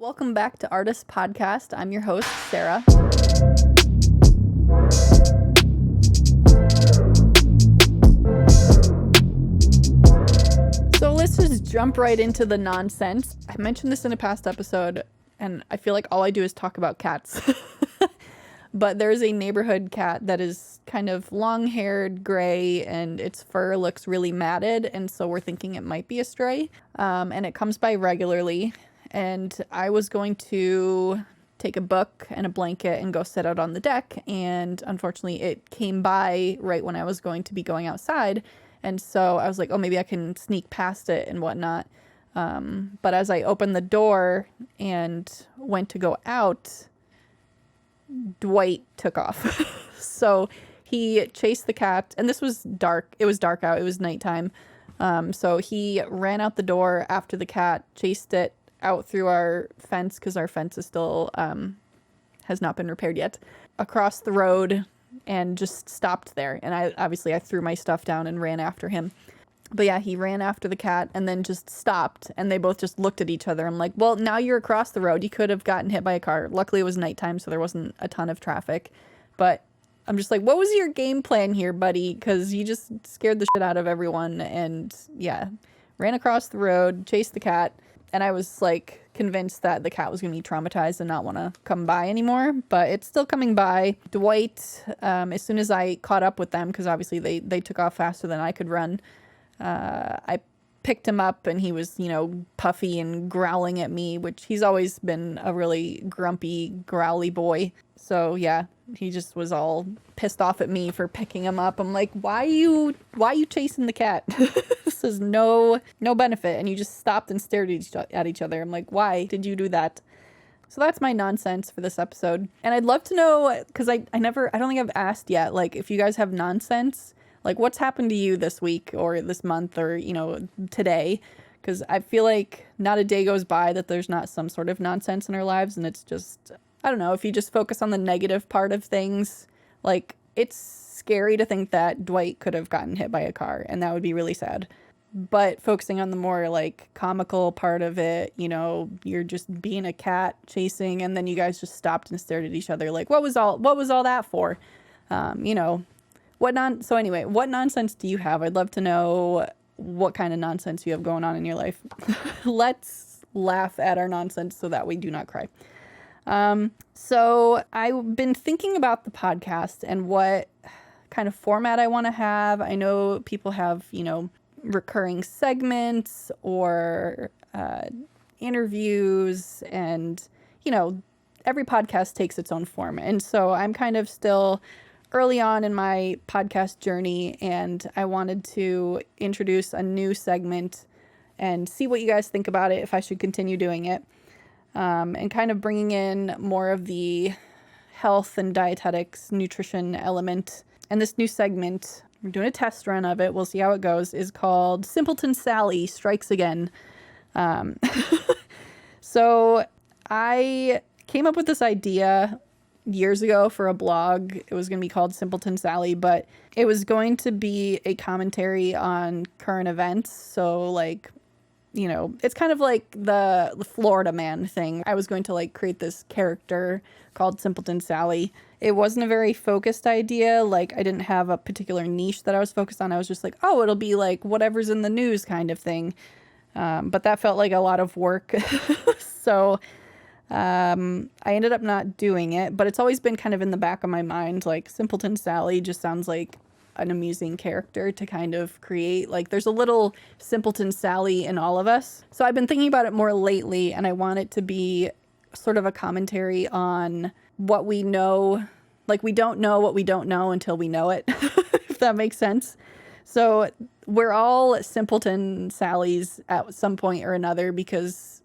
Welcome back to aRDists Podcast. I'm your host, Sarah. So let's just jump right into the nonsense. I mentioned this in a past episode, and I feel like all I do is talk about cats. But there's a neighborhood cat that is kind of long-haired, gray, and its fur looks really matted, and so we're thinking it might be a stray. And it comes by regularly. And I was going to take a book and a blanket and go sit out on the deck. And unfortunately, it came by right when I was going to be going outside. And so I was like, oh, maybe I can sneak past it and whatnot. But as I opened the door and went to go out, Dwight took off. So he chased the cat. And this was dark. It was dark out. It was nighttime. So he ran out the door after the cat, chased it out through our fence, because our fence is still has not been repaired yet, across the road, and just stopped there. And I threw my stuff down and ran after him. But yeah, he ran after the cat and then just stopped, and they both just looked at each other. I'm like, well, now you're across the road. You could have gotten hit by a car. Luckily it was nighttime, so there wasn't a ton of traffic. But I'm just like, what was your game plan here, buddy? Because you just scared the shit out of everyone. And yeah, ran across the road, chased the cat. And I was like convinced that the cat was going to be traumatized and not want to come by anymore. But it's still coming by. Dwight, as soon as I caught up with them, because obviously they took off faster than I could run, I picked him up, and he was, puffy and growling at me, which he's always been a really grumpy, growly boy. So yeah, he just was all pissed off at me for picking him up. I'm like, why are you chasing the cat? This is no benefit. And you just stopped and stared at each other. I'm like, why did you do that? So that's my nonsense for this episode. And I'd love to know, because I don't think I've asked yet, like, if you guys have nonsense, like what's happened to you this week or this month or, today. Because I feel like not a day goes by that there's not some sort of nonsense in our lives. And it's just, I don't know, if you just focus on the negative part of things, like, it's scary to think that Dwight could have gotten hit by a car, and that would be really sad. But focusing on the more, like, comical part of it, you're just being a cat chasing, and then you guys just stopped and stared at each other like, what was all that for? So anyway, what nonsense do you have? I'd love to know what kind of nonsense you have going on in your life. Let's laugh at our nonsense so that we do not cry. So I've been thinking about the podcast and what kind of format I want to have. I know people have, recurring segments or interviews, and, every podcast takes its own form. And so I'm kind of still early on in my podcast journey, and I wanted to introduce a new segment and see what you guys think about it, if I should continue doing it. And kind of bringing in more of the health and dietetics, nutrition element. And this new segment, we're doing a test run of it, we'll see how it goes, is called Simpleton Sally Strikes Again. So I came up with this idea years ago for a blog. It was going to be called Simpleton Sally, but it was going to be a commentary on current events. So like, it's kind of like the Florida Man thing. I was going to create this character called Simpleton Sally. It wasn't a very focused idea. Like, I didn't have a particular niche that I was focused on. I was just like, oh, it'll be like whatever's in the news kind of thing. But that felt like a lot of work. So I ended up not doing it, but it's always been kind of in the back of my mind. Like, Simpleton Sally just sounds like an amusing character to kind of create. Like, there's a little Simpleton Sally in all of us. So I've been thinking about it more lately, and I want it to be sort of a commentary on what we know. Like, we don't know what we don't know until we know it, if that makes sense. So we're all Simpleton Sallys at some point or another, because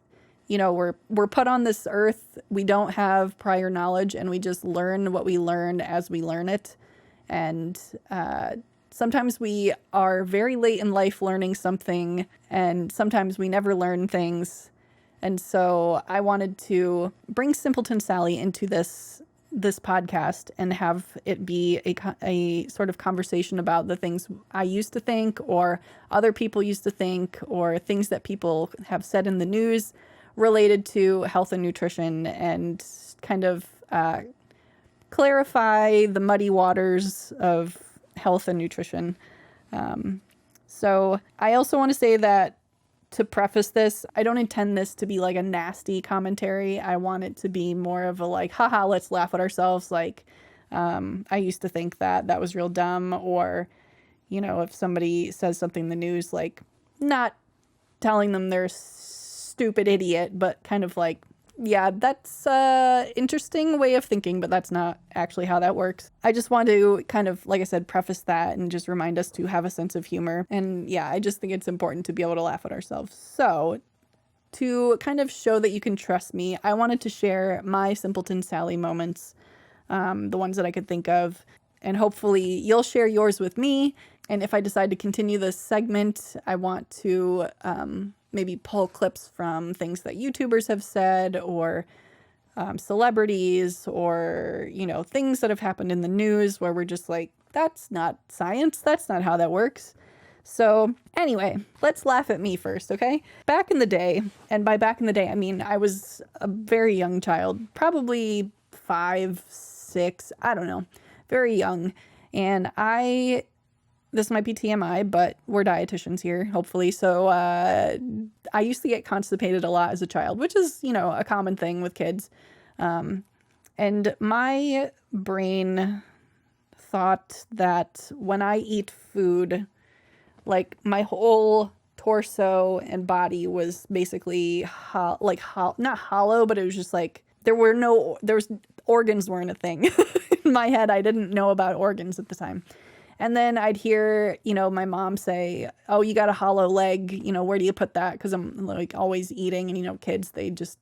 we're put on this earth. We don't have prior knowledge, and we just learn what we learn as we learn it. And sometimes we are very late in life learning something, and sometimes we never learn things. And so I wanted to bring Simpleton Sally into this podcast and have it be a sort of conversation about the things I used to think, or other people used to think, or things that people have said in the news, related to health and nutrition and kind of clarify the muddy waters of health and nutrition. So I also want to say that, to preface this, I don't intend this to be like a nasty commentary. I want it to be more of a like, haha, let's laugh at ourselves. Like, I used to think that was real dumb. Or, you know, if somebody says something in the news, like, not telling them they're a stupid idiot, but kind of like, yeah, that's a interesting way of thinking, but that's not actually how that works. I just want to kind of, like I said, preface that and just remind us to have a sense of humor. And yeah, I just think it's important to be able to laugh at ourselves. So to kind of show that you can trust me, I wanted to share my Simpleton Sally moments, the ones that I could think of, and hopefully you'll share yours with me. And if I decide to continue this segment, I want to maybe pull clips from things that YouTubers have said, or celebrities, or, you know, things that have happened in the news where we're just like, that's not science. That's not how that works. So anyway, let's laugh at me first, okay? Back in the day, and by back in the day, I mean, I was a very young child, probably 5, 6, I don't know, very young. And this might be TMI, but we're dietitians here, hopefully. So I used to get constipated a lot as a child, which is, you know, a common thing with kids. And my brain thought that when I eat food, like my whole torso and body was basically not hollow, but it was just like organs weren't a thing. In my head, I didn't know about organs at the time. And then I'd hear, you know, my mom say, oh, you got a hollow leg, you know, where do you put that? Because I'm like always eating, and, you know, kids, they just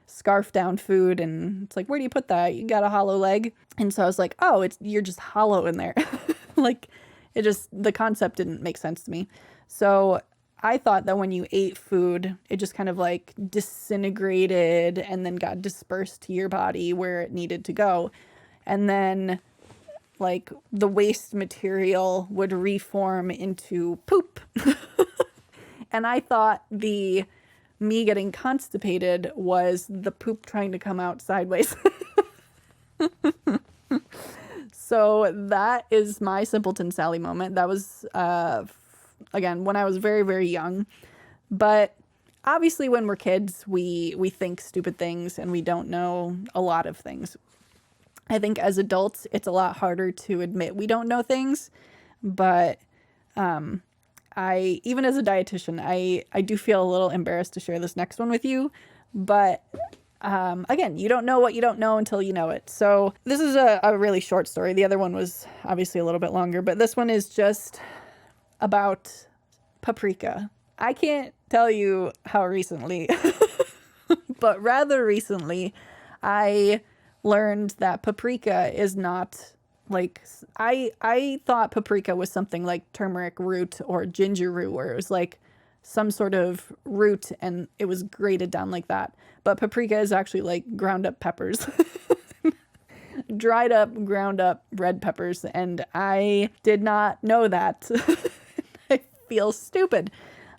scarf down food, and it's like, where do you put that? You got a hollow leg? And so I was like, oh, you're just hollow in there. Like, the concept didn't make sense to me. So I thought that when you ate food, it just kind of like disintegrated and then got dispersed to your body where it needed to go. And then like the waste material would reform into poop. And I thought me getting constipated was the poop trying to come out sideways. So that is my Simpleton Sally moment. That was, again, when I was very, very young. But obviously when we're kids, we think stupid things and we don't know a lot of things. I think as adults, it's a lot harder to admit we don't know things, but even as a dietitian, I do feel a little embarrassed to share this next one with you, but again, you don't know what you don't know until you know it. So this is a really short story. The other one was obviously a little bit longer, but this one is just about paprika. I can't tell you how recently, but rather recently, I learned that paprika is not like, I thought paprika was something like turmeric root or ginger root, where it was like some sort of root and it was grated down like that. But paprika is actually like ground up peppers. Dried up, ground up red peppers. And I did not know that. I feel stupid.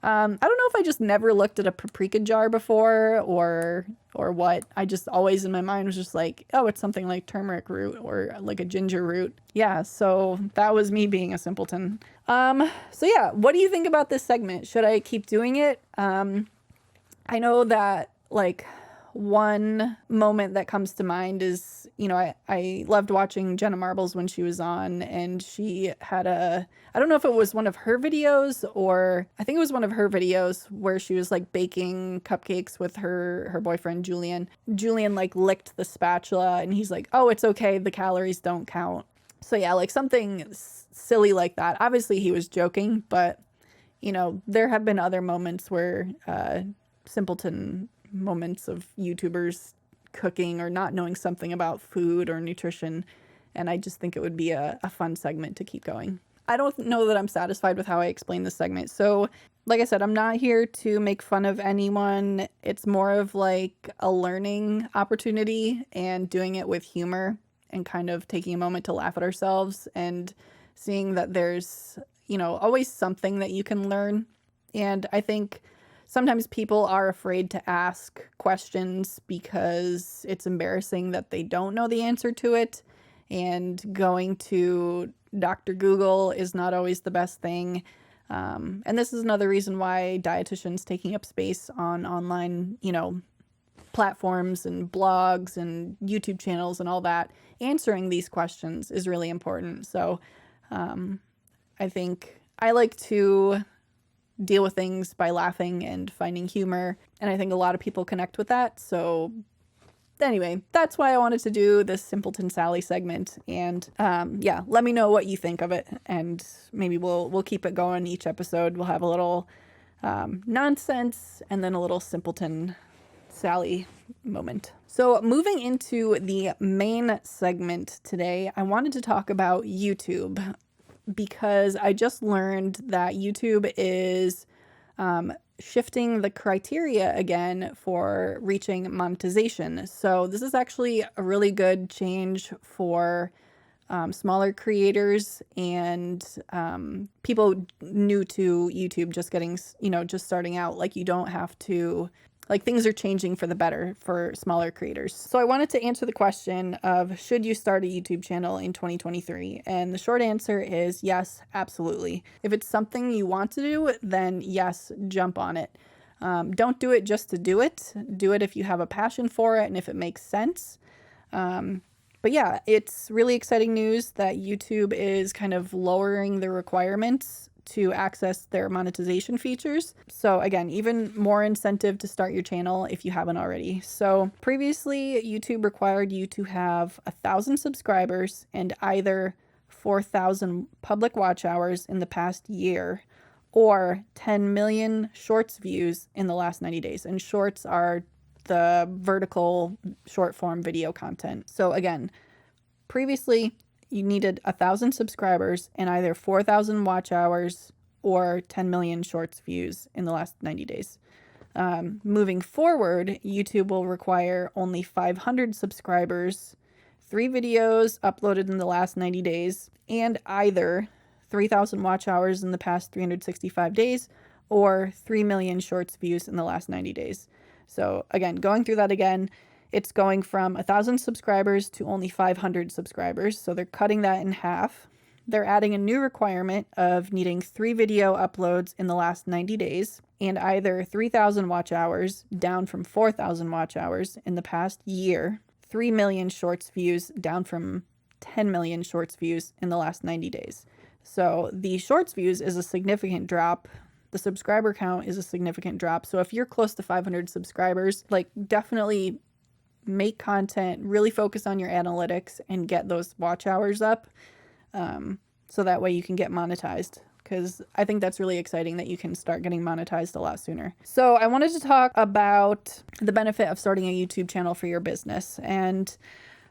I don't know if I just never looked at a paprika jar before or what. I just always in my mind was just like, oh, it's something like turmeric root or like a ginger root. Yeah, so that was me being a simpleton. So yeah, what do you think about this segment? Should I keep doing it? I know that like one moment that comes to mind is, you know, I loved watching Jenna Marbles when she was on, and she had I don't know if it was one of her videos, or I think it was one of her videos where she was like baking cupcakes with her boyfriend, Julian. Julian like licked the spatula and he's like, oh, it's okay, the calories don't count. So yeah, like something silly like that. Obviously he was joking, but you know, there have been other moments where, simpleton moments of YouTubers cooking or not knowing something about food or nutrition, and I just think it would be a fun segment to keep going. I don't know that I'm satisfied with how I explained this segment, so like I said, I'm not here to make fun of anyone. It's more of like a learning opportunity and doing it with humor and kind of taking a moment to laugh at ourselves and seeing that there's, you know, always something that you can learn. And I think Sometimes people are afraid to ask questions because it's embarrassing that they don't know the answer to it. And going to Dr. Google is not always the best thing. And this is another reason why dietitians taking up space on online, platforms and blogs and YouTube channels and all that, answering these questions is really important. So I think I like to deal with things by laughing and finding humor, and I think a lot of people connect with that. So anyway, that's why I wanted to do this Simpleton Sally segment, and yeah, let me know what you think of it, and maybe we'll keep it going. Each episode we'll have a little nonsense and then a little Simpleton Sally moment. So moving into the main segment today, I wanted to talk about YouTube, because I just learned that YouTube is shifting the criteria again for reaching monetization. So this is actually a really good change for smaller creators and people new to YouTube, just getting, just starting out. Like, you don't have to, like, things are changing for the better for smaller creators. So I wanted to answer the question of, should you start a YouTube channel in 2023? And the short answer is yes, absolutely. If it's something you want to do, then yes, jump on it. Don't do it just to do it. Do it if you have a passion for it and if it makes sense. But yeah, it's really exciting news that YouTube is kind of lowering the requirements to access their monetization features. So again, even more incentive to start your channel if you haven't already. So previously, YouTube required you to have 1,000 subscribers and either 4,000 public watch hours in the past year or 10 million shorts views in the last 90 days. And shorts are the vertical short form video content. So again, previously, you needed 1,000 subscribers and either 4,000 watch hours or 10 million shorts views in the last 90 days. Moving forward, YouTube will require only 500 subscribers, 3 videos uploaded in the last 90 days, and either 3,000 watch hours in the past 365 days or 3 million shorts views in the last 90 days. So again, going through that again, it's going from 1,000 subscribers to only 500 subscribers. So they're cutting that in half. They're adding a new requirement of needing 3 video uploads in the last 90 days and either 3,000 watch hours, down from 4,000 watch hours in the past year, 3 million shorts views, down from 10 million shorts views in the last 90 days. So the shorts views is a significant drop. The subscriber count is a significant drop. So if you're close to 500 subscribers, like, definitely make content, really focus on your analytics and get those watch hours up, so that way you can get monetized, because I think that's really exciting that you can start getting monetized a lot sooner. So I wanted to talk about the benefit of starting a YouTube channel for your business and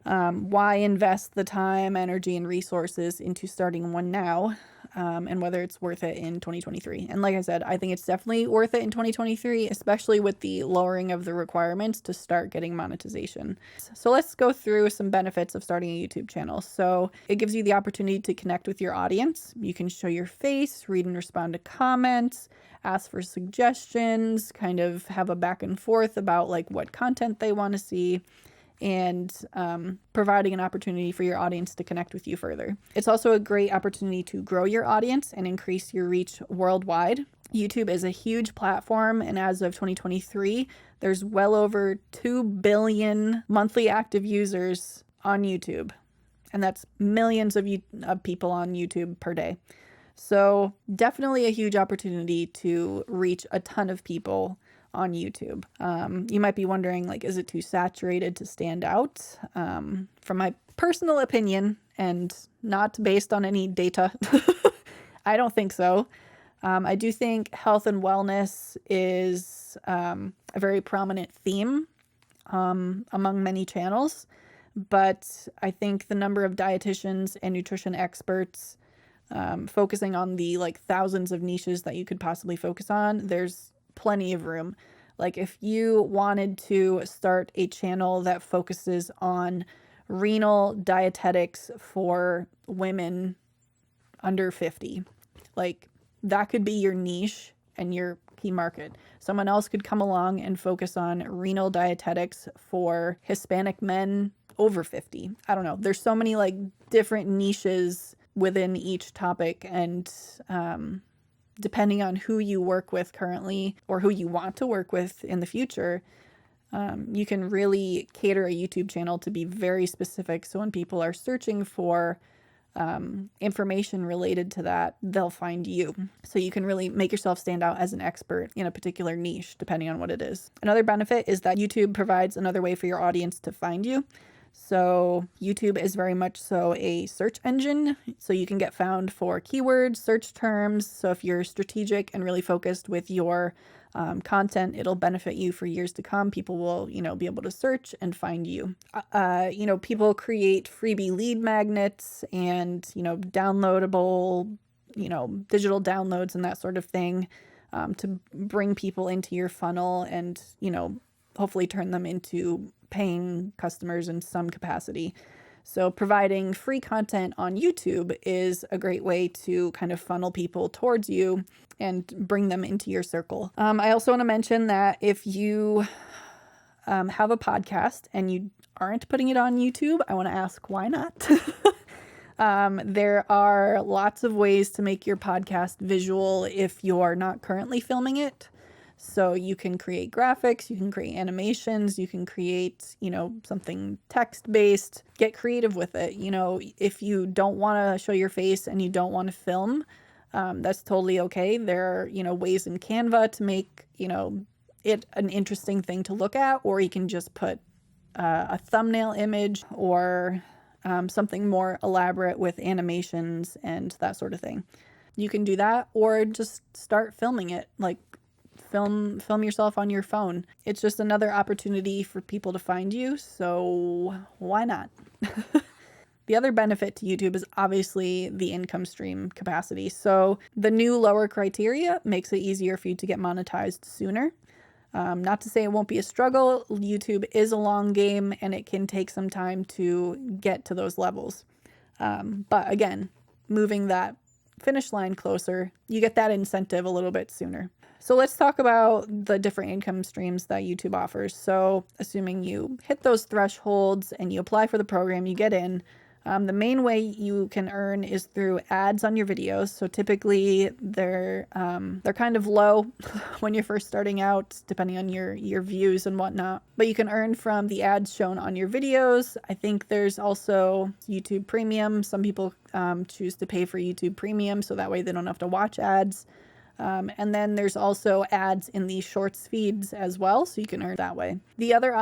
why invest the time, energy, and resources into starting one now, and whether it's worth it in 2023. And like I said, I think it's definitely worth it in 2023, especially with the lowering of the requirements to start getting monetization. So let's go through some benefits of starting a YouTube channel. So it gives you the opportunity to connect with your audience. You can show your face, read and respond to comments, ask for suggestions, kind of have a back and forth about like what content they want to see, and providing an opportunity for your audience to connect with you further. It's also a great opportunity to grow your audience and increase your reach worldwide. YouTube is a huge platform, and as of 2023, there's well over 2 billion monthly active users on YouTube, and that's millions of people on YouTube per day. So definitely a huge opportunity to reach a ton of people on YouTube. You might be wondering, like, is it too saturated to stand out? From my personal opinion, and not based on any data, I don't think so. I do think health and wellness is a very prominent theme among many channels, but I think the number of dietitians and nutrition experts focusing on the like thousands of niches that you could possibly focus on, there's plenty of room. Like, if you wanted to start a channel that focuses on renal dietetics for women under 50, like, that could be your niche, and you're key market. Someone else could come along and focus on renal dietetics for Hispanic men over 50. I don't know. There's so many like different niches within each topic, and depending on who you work with currently or who you want to work with in the future, you can really cater a YouTube channel to be very specific. So when people are searching for information related to that, they'll find you. So you can really make yourself stand out as an expert in a particular niche, depending on what it is. Another benefit is that YouTube provides another way for your audience to find you. So YouTube is very much so a search engine. So you can get found for keywords, search terms. So if you're strategic and really focused with your content, it'll benefit you for years to come. People will, be able to search and find you. People create freebie lead magnets and, downloadable, digital downloads and that sort of thing to bring people into your funnel and, hopefully turn them into paying customers in some capacity. So providing free content on YouTube is a great way to kind of funnel people towards you and bring them into your circle. I also want to mention that if you have a podcast and you aren't putting it on YouTube, I want to ask why not? There are lots of ways to make your podcast visual if you're not currently filming it. So you can create graphics, you can create animations, you can create, something text-based. Get creative with it. If you don't want to show your face and you don't want to film, that's totally okay. There are, ways in Canva to make, it an interesting thing to look at, or you can just put a thumbnail image or something more elaborate with animations and that sort of thing. You can do that, or just start filming it, like film yourself on your phone. It's just another opportunity for people to find you, so why not? The other benefit to YouTube is obviously the income stream capacity. So the new lower criteria makes it easier for you to get monetized sooner. Not to say it won't be a struggle. YouTube is a long game and it can take some time to get to those levels. But again, moving that finish line closer, you get that incentive a little bit sooner. So let's talk about the different income streams that YouTube offers. So assuming you hit those thresholds and you apply for the program, you get in. The main way you can earn is through ads on your videos. So typically they're kind of low when you're first starting out, depending on your views and whatnot. But you can earn from the ads shown on your videos. I think there's also YouTube Premium. Some people choose to pay for YouTube Premium, so that way they don't have to watch ads. And then there's also ads in the shorts feeds as well, so you can earn that way. The other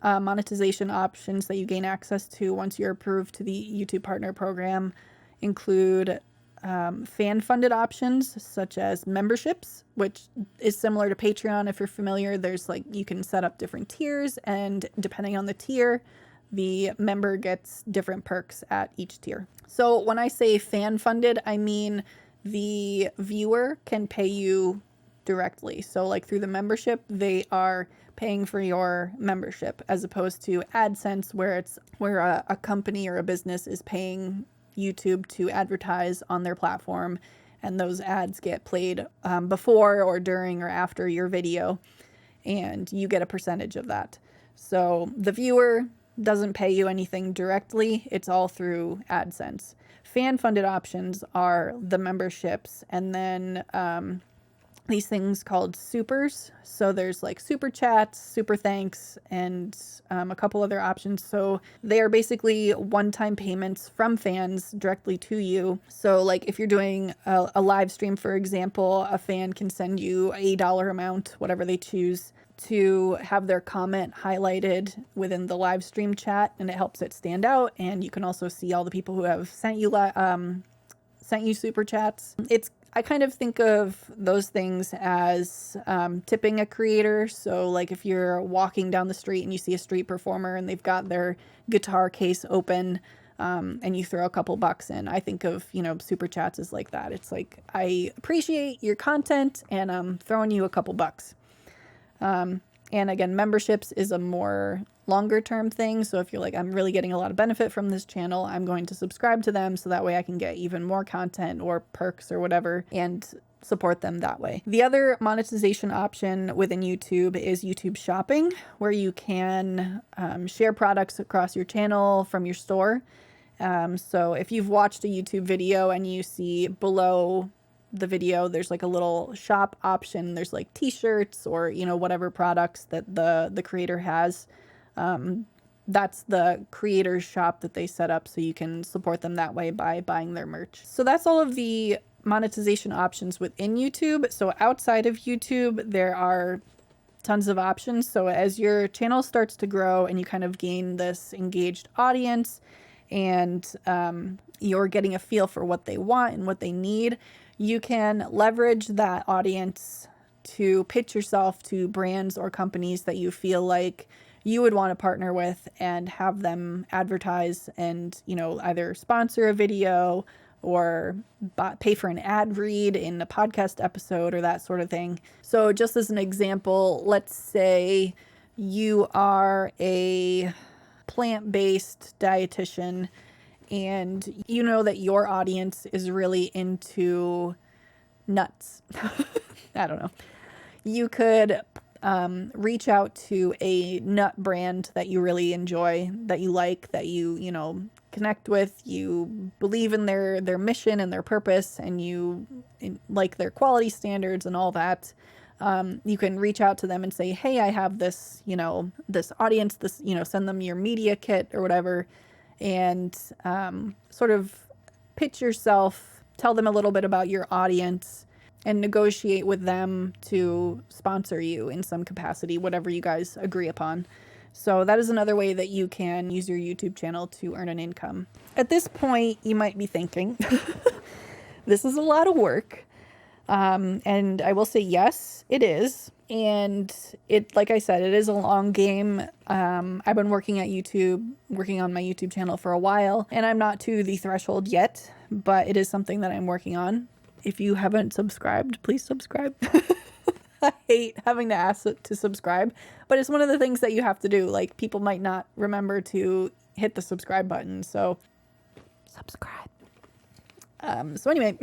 monetization options that you gain access to once you're approved to the YouTube Partner Program include fan-funded options such as memberships, which is similar to Patreon if you're familiar. There's you can set up different tiers, and depending on the tier, the member gets different perks at each tier. So when I say fan-funded, I mean the viewer can pay you directly. So through the membership, they are paying for your membership, as opposed to AdSense where a company or a business is paying YouTube to advertise on their platform, and those ads get played before or during or after your video, and you get a percentage of that. So the viewer doesn't pay you anything directly. It's all through AdSense. Fan-funded options are the memberships, and then these things called supers. So there's super chats, super thanks, and a couple other options. So they are basically one-time payments from fans directly to you. So if you're doing a live stream, for example, a fan can send you a dollar amount, whatever they choose, to have their comment highlighted within the live stream chat, and it helps it stand out. And you can also see all the people who have sent you super chats. I kind of think of those things as tipping a creator. So if you're walking down the street and you see a street performer and they've got their guitar case open, and you throw a couple bucks in, I think of, super chats as like that. It's I appreciate your content and I'm throwing you a couple bucks. And again, memberships is a more longer term thing. So if you're I'm really getting a lot of benefit from this channel, I'm going to subscribe to them so that way I can get even more content or perks or whatever. And support them that way. The other monetization option within YouTube is YouTube Shopping, where you can share products across your channel from your store. So if you've watched a YouTube video and you see below the video, there's like a little shop option. There's like t-shirts or, whatever products that the creator has. That's the creator's shop that they set up, so you can support them that way by buying their merch. So that's all of the monetization options within YouTube. So outside of YouTube, there are tons of options. So as your channel starts to grow and you kind of gain this engaged audience, and you're getting a feel for what they want and what they need, you can leverage that audience to pitch yourself to brands or companies that you feel like you would want to partner with and have them advertise and, either sponsor a video or pay for an ad read in a podcast episode or that sort of thing. So just as an example, let's say you are a plant-based dietitian and you know that your audience is really into nuts. I don't know. You could reach out to a nut brand that you really enjoy, that you like, that you connect with, you believe in their mission and their purpose, and you like their quality standards and all that. You can reach out to them and say, hey, I have this, this audience, this, send them your media kit or whatever, and sort of pitch yourself, tell them a little bit about your audience, and negotiate with them to sponsor you in some capacity, whatever you guys agree upon. So that is another way that you can use your YouTube channel to earn an income. At this point, you might be thinking, this is a lot of work. And I will say, yes, it is. And like I said, it is a long game. I've been working on my YouTube channel for a while, and I'm not to the threshold yet, but it is something that I'm working on. If you haven't subscribed, please subscribe. I hate having to ask to subscribe, but it's one of the things that you have to do. Like, people might not remember to hit the subscribe button, so subscribe. So anyway,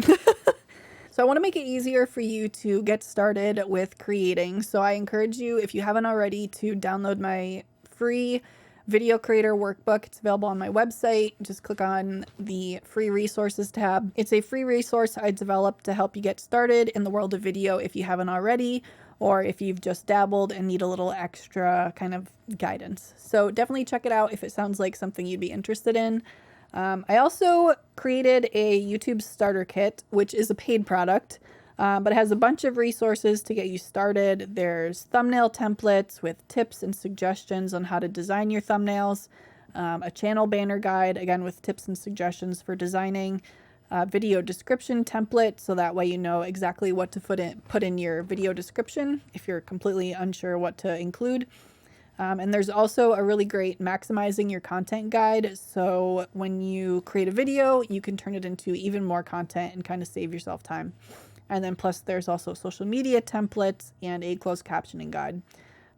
so I want to make it easier for you to get started with creating. So I encourage you, if you haven't already, to download my free video creator workbook. It's available on my website. Just click on the free resources tab. It's a free resource I developed to help you get started in the world of video if you haven't already, or if you've just dabbled and need a little extra kind of guidance. So definitely check it out if it sounds like something you'd be interested in. I also created a YouTube starter kit, which is a paid product, but it has a bunch of resources to get you started. There's thumbnail templates with tips and suggestions on how to design your thumbnails, a channel banner guide, again with tips and suggestions for designing, a video description template, so that way you know exactly what to put in your video description if you're completely unsure what to include. And there's also a really great maximizing your content guide. So when you create a video, you can turn it into even more content and kind of save yourself time. And then plus there's also social media templates and a closed captioning guide.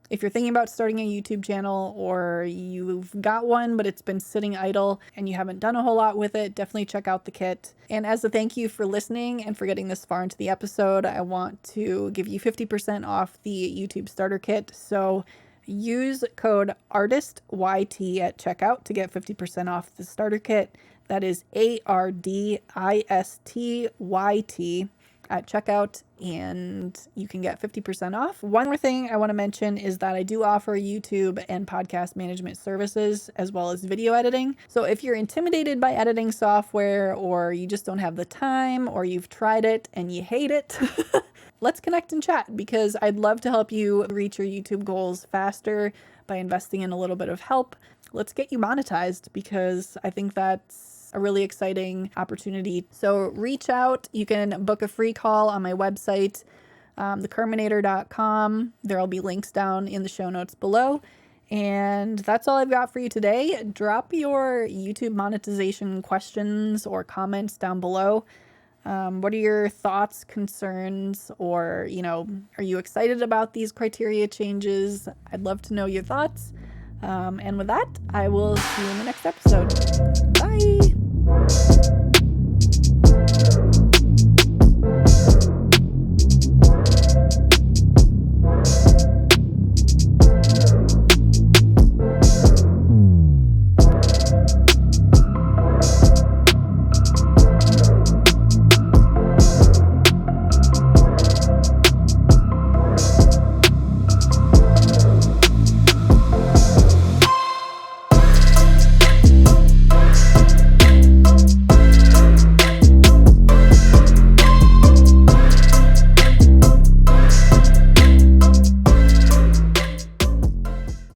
If you're thinking about starting a YouTube channel, or you've got one but it's been sitting idle and you haven't done a whole lot with it, definitely check out the kit. And as a thank you for listening and for getting this far into the episode, I want to give you 50% off the YouTube starter kit. So use code aRDiስትYT at checkout to get 50% off the starter kit. That is aRDiስትYT at checkout, and you can get 50% off. One more thing I want to mention is that I do offer YouTube and podcast management services as well as video editing. So if you're intimidated by editing software, or you just don't have the time, or you've tried it and you hate it, let's connect and chat, because I'd love to help you reach your YouTube goals faster by investing in a little bit of help. Let's get you monetized, because I think that's a really exciting opportunity. So reach out. You can book a free call on my website, thekerminator.com. There'll be links down in the show notes below. And that's all I've got for you today. Drop your YouTube monetization questions or comments down below. What are your thoughts, concerns, or, are you excited about these criteria changes? I'd love to know your thoughts. And with that, I will see you in the next episode. Bye.